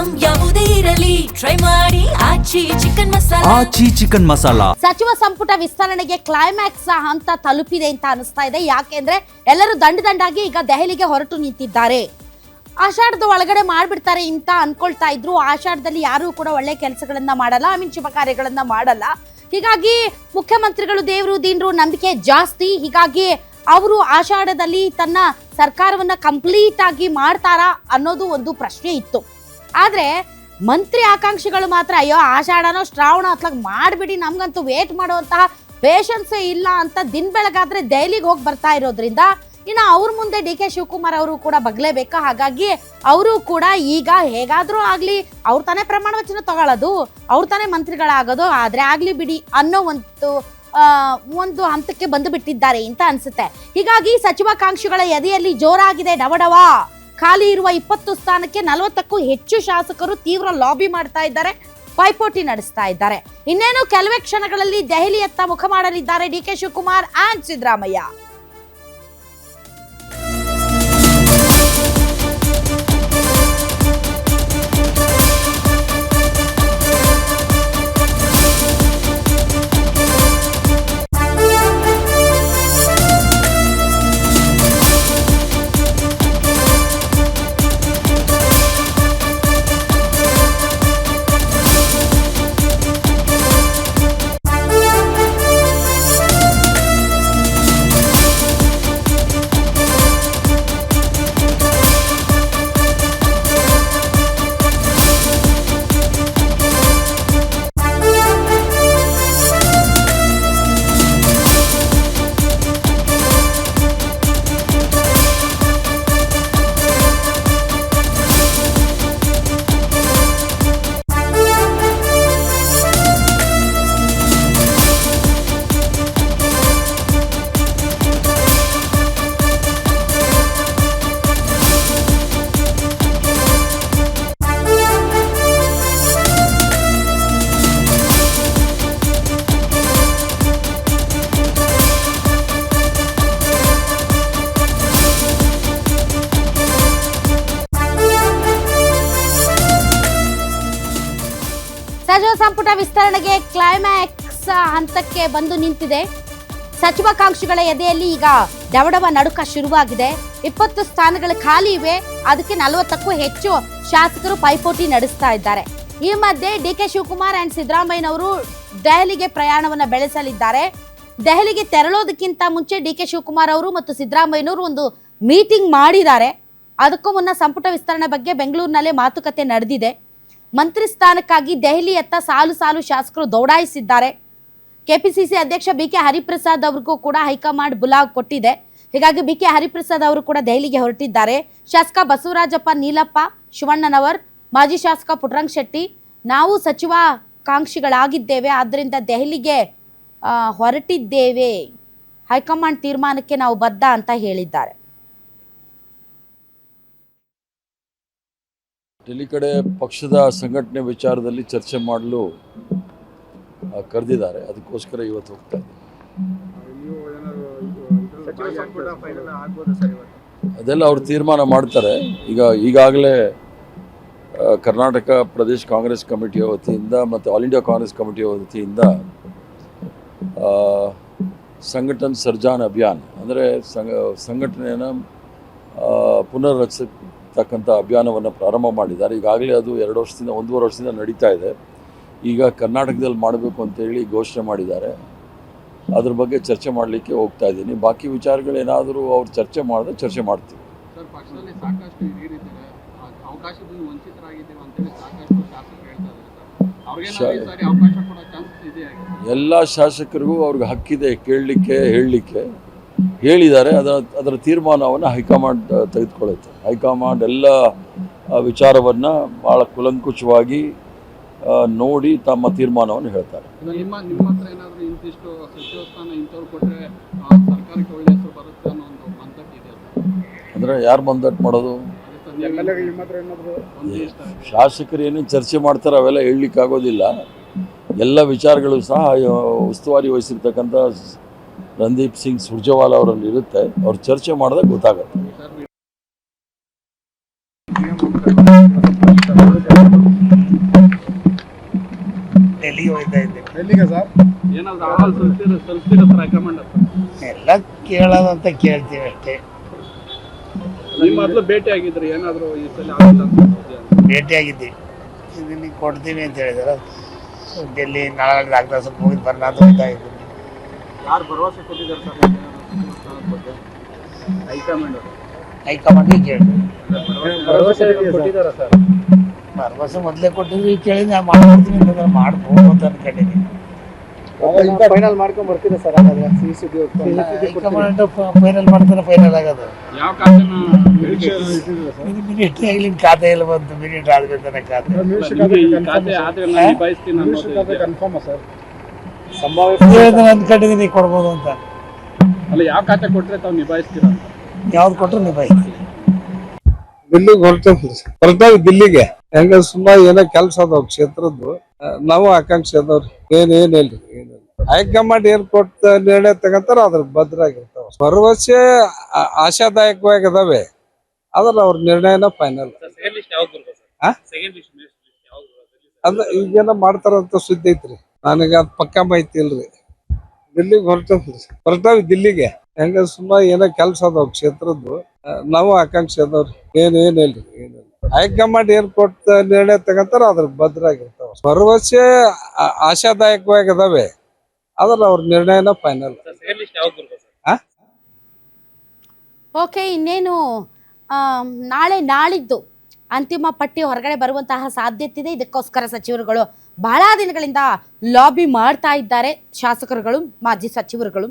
Item ಯಾವುದೇ ಇರಲಿ try ಮಾಡಿ ಆಚಿ ಚಿಕನ್ ಮಸಾಲಾ. ಸಚಿವ ಸಂಪುಟ ವಿಸ್ತರಣೆಗೆ ಕ್ಲೈಮ್ಯಾಕ್ಸ್ ಹಂತ ತಲುಪಿದೆ ಅಂತ ಅನಿಸ್ತಾ ಇದೆ. ಯಾಕೆಂದ್ರೆ ಎಲ್ಲರೂ ದಂಡಾಗಿ ಈಗ ದೆಹಲಿಗೆ ಹೊರಟು ನಿಂತಿದ್ದಾರೆ. ಆಷಾಢದ ಒಳಗಡೆ ಮಾಡ್ಬಿಡ್ತಾರೆ ಅಂತ ಅನ್ಕೊಳ್ತಾ ಇದ್ರು. ಆಷಾಢದಲ್ಲಿ ಯಾರು ಕೂಡ ಒಳ್ಳೆ ಕೆಲಸಗಳನ್ನ ಮಾಡಲ್ಲ, ಶುಭ ಕಾರ್ಯಗಳನ್ನ ಮಾಡಲ್ಲ. ಹೀಗಾಗಿ ಮುಖ್ಯಮಂತ್ರಿಗಳು ದೇವರು ದೀನರು ನಂಬಿಕೆ ಜಾಸ್ತಿ. ಹೀಗಾಗಿ ಅವರು ಆಷಾಢದಲ್ಲಿ ತನ್ನ ಸರ್ಕಾರವನ್ನ ಕಂಪ್ಲೀಟ್ ಆಗಿ ಮಾಡ್ತಾರಾ ಅನ್ನೋದು ಒಂದು ಪ್ರಶ್ನೆ ಇತ್ತು. ಆದ್ರೆ ಮಂತ್ರಿ ಆಕಾಂಕ್ಷಿಗಳು ಮಾತ್ರ ಅಯ್ಯೋ ಆಷಾಢನೋ ಶ್ರಾವಣ ಅತ್ಲಾಗ ಮಾಡ್ಬಿಡಿ, ನಮ್ಗಂತೂ ವೇಟ್ ಮಾಡುವಂತಹ ಪೇಷನ್ಸೇ ಇಲ್ಲ ಅಂತ ದಿನ ಬೆಳಗಾದ್ರೆ ದೆಹಲಿಗೆ ಹೋಗಿ ಬರ್ತಾ ಇರೋದ್ರಿಂದ ಇನ್ನು ಅವ್ರ ಮುಂದೆ ಡಿ.ಕೆ. ಶಿವಕುಮಾರ್ ಅವರು ಕೂಡ ಬಗ್ಲೇಬೇಕಾ. ಹಾಗಾಗಿ ಅವರು ಕೂಡ ಈಗ ಹೇಗಾದ್ರೂ ಆಗ್ಲಿ ಅವ್ರು ತಾನೇ ಪ್ರಮಾಣ ವಚನ ತಗೊಳ್ಳೋದು, ಅವ್ರು ತಾನೇ ಮಂತ್ರಿಗಳಾಗೋದು, ಆದ್ರೆ ಆಗ್ಲಿ ಬಿಡಿ ಅನ್ನೋ ಒಂದು ಹಂತಕ್ಕೆ ಬಂದು ಬಿಟ್ಟಿದ್ದಾರೆ ಅಂತ ಅನ್ಸುತ್ತೆ. ಹೀಗಾಗಿ ಸಚಿವಾಕಾಂಕ್ಷಿಗಳ ಎದೆಯಲ್ಲಿ ಜೋರಾಗಿದೆ ಡವಡವ. ಖಾಲಿ ಇರುವ 20 ಸ್ಥಾನಕ್ಕೆ 40ಕ್ಕೂ ಹೆಚ್ಚು ಶಾಸಕರು ತೀವ್ರ ಲಾಬಿ ಮಾಡ್ತಾ ಇದ್ದಾರೆ, ಪೈಪೋಟಿ ನಡೆಸ್ತಾ ಇದ್ದಾರೆ. ಇನ್ನೇನು ಕೆಲವೇ ಕ್ಷಣಗಳಲ್ಲಿ ದೆಹಲಿಯತ್ತ ಮುಖ ಮಾಡಲಿದ್ದಾರೆ ಡಿ.ಕೆ. ಶಿವಕುಮಾರ್ ಅಂಡ್ ಸಿದ್ದರಾಮಯ್ಯ. ಸಚಿವ ಸಂಪುಟ ವಿಸ್ತರಣೆಗೆ ಕ್ಲೈಮ್ಯಾಕ್ಸ್ ಹಂತಕ್ಕೆ ಬಂದು ನಿಂತಿದೆ. ಸಚಿವಾಕಾಂಕ್ಷಿಗಳ ಎದೆಯಲ್ಲಿ ಈಗ ಡವಡವ ನಡುಕ ಶುರುವಾಗಿದೆ. 20 ಸ್ಥಾನಗಳು ಖಾಲಿ ಇವೆ, ಅದಕ್ಕೆ 40ಕ್ಕೂ ಹೆಚ್ಚು ಶಾಸಕರು ಪೈಪೋಟಿ ನಡೆಸ್ತಾ ಇದ್ದಾರೆ. ಈ ಮಧ್ಯೆ ಡಿ.ಕೆ. ಶಿವಕುಮಾರ್ ಅಂಡ್ ಸಿದ್ದರಾಮಯ್ಯನವರು ದೆಹಲಿಗೆ ಪ್ರಯಾಣವನ್ನ ಬೆಳೆಸಲಿದ್ದಾರೆ. ದೆಹಲಿಗೆ ತೆರಳೋದಕ್ಕಿಂತ ಮುಂಚೆ ಡಿ.ಕೆ. ಶಿವಕುಮಾರ್ ಅವರು ಮತ್ತು ಸಿದ್ದರಾಮಯ್ಯನವರು ಒಂದು ಮೀಟಿಂಗ್ ಮಾಡಿದ್ದಾರೆ. ಅದಕ್ಕೂ ಮುನ್ನ ಸಂಪುಟ ವಿಸ್ತರಣೆ ಬಗ್ಗೆ ಬೆಂಗಳೂರಿನಲ್ಲೇ ಮಾತುಕತೆ ನಡೆದಿದೆ. ಮಂತ್ರಿ ಸ್ಥಾನಕ್ಕಾಗಿ ದೆಹಲಿಯತ್ತ ಸಾಲು ಶಾಸಕರು ದೌಡಾಯಿಸಿದ್ದಾರೆ. ಕೆಪಿಸಿಸಿ ಅಧ್ಯಕ್ಷ ಬಿ.ಕೆ. ಹರಿಪ್ರಸಾದ್ ಅವ್ರಿಗೂ ಕೂಡ ಹೈಕಮಾಂಡ್ ಬುಲಾವ್ ಕೊಟ್ಟಿದೆ. ಹೀಗಾಗಿ ಬಿ.ಕೆ. ಹರಿಪ್ರಸಾದ್ ಅವರು ಕೂಡ ದೆಹಲಿಗೆ ಹೊರಟಿದ್ದಾರೆ. ಶಾಸಕ ಬಸವರಾಜಪ್ಪ ನೀಲಪ್ಪ ಶಿವಣ್ಣನವರ್, ಮಾಜಿ ಶಾಸಕ ಪುಟ್ಟರಂಗ ಶೆಟ್ಟಿ, ನಾವು ಸಚಿವಾಕಾಂಕ್ಷಿಗಳಾಗಿದ್ದೇವೆ, ಆದ್ದರಿಂದ ದೆಹಲಿಗೆ ಹೊರಟಿದ್ದೇವೆ, ಹೈಕಮಾಂಡ್ ತೀರ್ಮಾನಕ್ಕೆ ನಾವು ಬದ್ಧ ಅಂತ ಹೇಳಿದ್ದಾರೆ. ಡೆಲ್ಲಿ ಕಡೆ ಪಕ್ಷದ ಸಂಘಟನೆ ವಿಚಾರದಲ್ಲಿ ಚರ್ಚೆ ಮಾಡಲು ಕರೆದಿದ್ದಾರೆ. ಅದಕ್ಕೋಸ್ಕರ ಇವತ್ತು ಹೋಗ್ತಾ ಇದ್ದೀವಿ. ಅದೆಲ್ಲ ಅವರು ತೀರ್ಮಾನ ಮಾಡ್ತಾರೆ. ಈಗಾಗಲೇ ಕರ್ನಾಟಕ ಪ್ರದೇಶ ಕಾಂಗ್ರೆಸ್ ಕಮಿಟಿಯ ವತಿಯಿಂದ ಮತ್ತು ಆಲ್ ಇಂಡಿಯಾ ಕಾಂಗ್ರೆಸ್ ಕಮಿಟಿಯ ವತಿಯಿಂದ ಸಂಘಟನ್ ಸರ್ಜಾನ್ ಅಭಿಯಾನ್ ಅಂದರೆ ಸಂಘಟನೆಯನ್ನು ಪುನರ್ರಚಿಸತಕ್ಕಂಥ ಅಭಿಯಾನವನ್ನು ಪ್ರಾರಂಭ ಮಾಡಿದ್ದಾರೆ. ಈಗಾಗಲೇ ಅದು 1.5 ವರ್ಷದಿಂದ ನಡೀತಾ ಇದೆ. ಈಗ ಕರ್ನಾಟಕದಲ್ಲಿ ಮಾಡಬೇಕು ಅಂತೇಳಿ ಘೋಷಣೆ ಮಾಡಿದ್ದಾರೆ. ಅದ್ರ ಬಗ್ಗೆ ಚರ್ಚೆ ಮಾಡಲಿಕ್ಕೆ ಹೋಗ್ತಾ ಇದ್ದೀನಿ. ಬಾಕಿ ವಿಚಾರಗಳೇನಾದರೂ ಅವ್ರು ಚರ್ಚೆ ಮಾಡಿದ್ರೆ ಚರ್ಚೆ ಮಾಡ್ತೀವಿ. ಎಲ್ಲ ಶಾಸಕರಿಗೂ ಅವ್ರಿಗೆ ಹಕ್ಕಿದೆ ಕೇಳಲಿಕ್ಕೆ, ಹೇಳಲಿಕ್ಕೆ ಹೇಳಿದ್ದಾರೆ. ಅದರ ತೀರ್ಮಾನವನ್ನು ಹೈಕಮಾಂಡ್ ತೆಗೆದುಕೊಳ್ಳುತ್ತೆ. ಹೈಕಮಾಂಡ್ ಎಲ್ಲ ವಿಚಾರವನ್ನು ಭಾಳ ಕೂಲಂಕುಷವಾಗಿ ನೋಡಿ ತಮ್ಮ ತೀರ್ಮಾನವನ್ನು ಹೇಳ್ತಾರೆ. ಅಂದರೆ ಯಾರು ಮಂದಟ್ ಮಾಡೋದು? ಶಾಸಕರು ಏನೇನು ಚರ್ಚೆ ಮಾಡ್ತಾರೆ ಅವೆಲ್ಲ ಹೇಳಲಿಕ್ಕಾಗೋದಿಲ್ಲ. ಎಲ್ಲ ವಿಚಾರಗಳು ಸಹ ಉಸ್ತುವಾರಿ ವಹಿಸಿರ್ತಕ್ಕಂಥ ರಣದೀಪ್ ಸಿಂಗ್ ಸುರ್ಜೇವಾಲಾ ಅವರಲ್ಲಿ ಇರುತ್ತೆ. ಅವ್ರು ಚರ್ಚೆ ಮಾಡಿದಾಗ ಗೊತ್ತಾಗುತ್ತೆ. ಎಲ್ಲಿಗೆ ಸರ್ ಏನಾದ್ರು ಅಹವಾಲು ಸಲ್ಲಿಸ್ತಿರೋ ಹೈಕಮಾಂಡ್ ಹತ್ರ ಎಲ್ಲ ಕೇಳೋದಂತ ಕೇಳ್ತೀವಿ ಅಷ್ಟೇ. ನಿಮ್ಮ ಮೊದಲು ಭೇಟಿ ಆಗಿದ್ರಿ, ಏನಾದ್ರು ಈ ಸಲ ಆಗಿಲ್ಲ ಅಂತ ಭೇಟಿಯಾಗಿದ್ದೀವಿ, ಇದನ್ನ ಕೊಡ್ತೀವಿ ಅಂತ ಹೇಳಿದಾರೆ. ಡೆಲ್ಲಿ ನಾಳೆ ಡಾಕ್ಟರ್ ಸ್ವಲ್ಪ ಹೋಗಿದ್ದು ಬರೋಣ ಅಂತ ಹೋಗ್ತಾ ಇದ್ದೀನಿ. ಯಾರು ಭರವಸೆ ಕೊಟ್ಟಿದ್ದಾರೆ ಸರ್ ಬಗ್ಗೆ ಹೈಕಮಾಂಡ್ ಅವರು? ಹೈಕಮಾಂಡ್ಗೆ ಕೇಳಿ ಭರವಸೆ ಕೊಟ್ಟಿದ್ದಾರ ಸರ್? ಭರವಸೆ ಮೊದಲೇ ಕೊಟ್ಟಿದ್ರು, ಈಗ ಕೇಳಿ ನಾನು ಮಾಡ್ಕೊಡ್ತೀನಿ ಅಂತಂದ್ರೆ ಮಾಡ್ಬೋದು ಅಂತ ಅನ್ಕೊಂಡಿದ್ದೀನಿ. ಫೈನಲ್ ಮಾಡ್ಕೊಂಡ್ ಬರ್ತೀರಾ ಸರ್? ಹಾಗಾದ್ರೆ ಹೈಕಮಾಂಡ್ ಫೈನಲ್ ಮಾಡ್ತಾರೆ, ಫೈನಲ್ ಆಗೋದು. ಯಾವ ಖಾತೆನ ಇದು ಮಿನಿಸ್ಟ್ರಿ ಆಗಲಿ ಖಾತೆ ಇಲ್ಲ ಬಂತು, ಮಿನಿಟ್ ಆದ್ಮೇಲೆ ತಾನೇ ಖಾತೆ. ಖಾತೆ ಆದ್ರೆ ನಾನು ನಿಭಾಯಿಸ್ತೀನಿ ಅನ್ನೋದು ಕನ್ಫರ್ಮ್ ಸರ್, ಸಂಭಾವ್ಯ ಅನ್ಕೊಂಡಿದ್ದೀನಿ ಕೊಡ್ಬೋದು ಅಂತ. ಅಲ್ಲ, ಯಾವ ಖಾತೆ ಕೊಟ್ರೆ ತಾವು ನಿಭಾಯಿಸ್ತೀರಾ? ಯಾವ್ದು ಕೊಟ್ಟರು ನಿಭಾಯಿಸ್ತೀವಿ. ದಿಲ್ಲಿಗೆ ಹೊರಟಾವಿ ದಿಲ್ಲಿಗೆ. ಹೆಂಗ ಸುಮಾರು ಏನೋ ಕೆಲಸ ಅದಾವ ಕ್ಷೇತ್ರದ್ದು, ನಾವು ಆಕಾಂಕ್ಷಿ ಅದಾವ್ರಿ. ಏನಿಲ್ರಿ, ಹೈಕಮಾಂಡ್ ಏನ್ ಕೊಟ್ಟ ನಿರ್ಣಯ ತಗಂತಾರ ಅದ್ರ ಭದ್ರಾಗಿರ್ತಾವ. ಭರವಸೆ ಆಶಾದಾಯಕವಾಗಿ ಅದಾವೆ, ಆದ್ರ ಅವ್ರ ನಿರ್ಣಯನ ಫೈನಲ್. ಅದ ಈಗೇನ ಮಾಡ್ತಾರಂತ ಸುದ್ದಿ ಐತ್ರಿ, ನನಗ ಅದ್ ಪಕ್ಕಾ ಮಾಹಿತಿ ಇಲ್ರಿ. ದಿಲ್ಲಿಗೆ ಹೊರಟಾವಿ ದಿಲ್ಲಿಗೆ. ಹೆಂಗ ಸುಮಾರು ಏನೋ ಕೆಲಸ ಅದಾವ ಕ್ಷೇತ್ರದ್ದು, ನಾವು ಆಕಾಂಕ್ಷಿ ಅದಾವ್ರಿ. ಏನಿಲ್ರಿ, ಹೈಕಮಾಂಡ್ ಏನ್ ಕೊಟ್ಟ ನಿರ್ಣಯ ತಗಂತಾರ ಅದ್ರ ಭದ್ರಾಗಿರ್ತಾವ. ಭರವಸೆ ಆಶಾದಾಯಕವಾಗಿ ಅದಾವೆ, ಆದ್ರ ಅವ್ರ ನಿರ್ಣಯನ ಫೈನಲ್. ಓಕೆ, ಇನ್ನೇನು ನಾಳಿದ್ದು ಅಂತಿಮ ಪಟ್ಟಿ ಹೊರಗಡೆ ಬರುವಂತಹ ಸಾಧ್ಯತೆ ಇದೆ. ಇದಕ್ಕೋಸ್ಕರ ಸಚಿವರುಗಳು ಬಹಳ ದಿನಗಳಿಂದ ಲಾಬಿ ಮಾಡ್ತಾ ಇದ್ದಾರೆ, ಶಾಸಕರುಗಳು, ಮಾಜಿ ಸಚಿವರುಗಳು.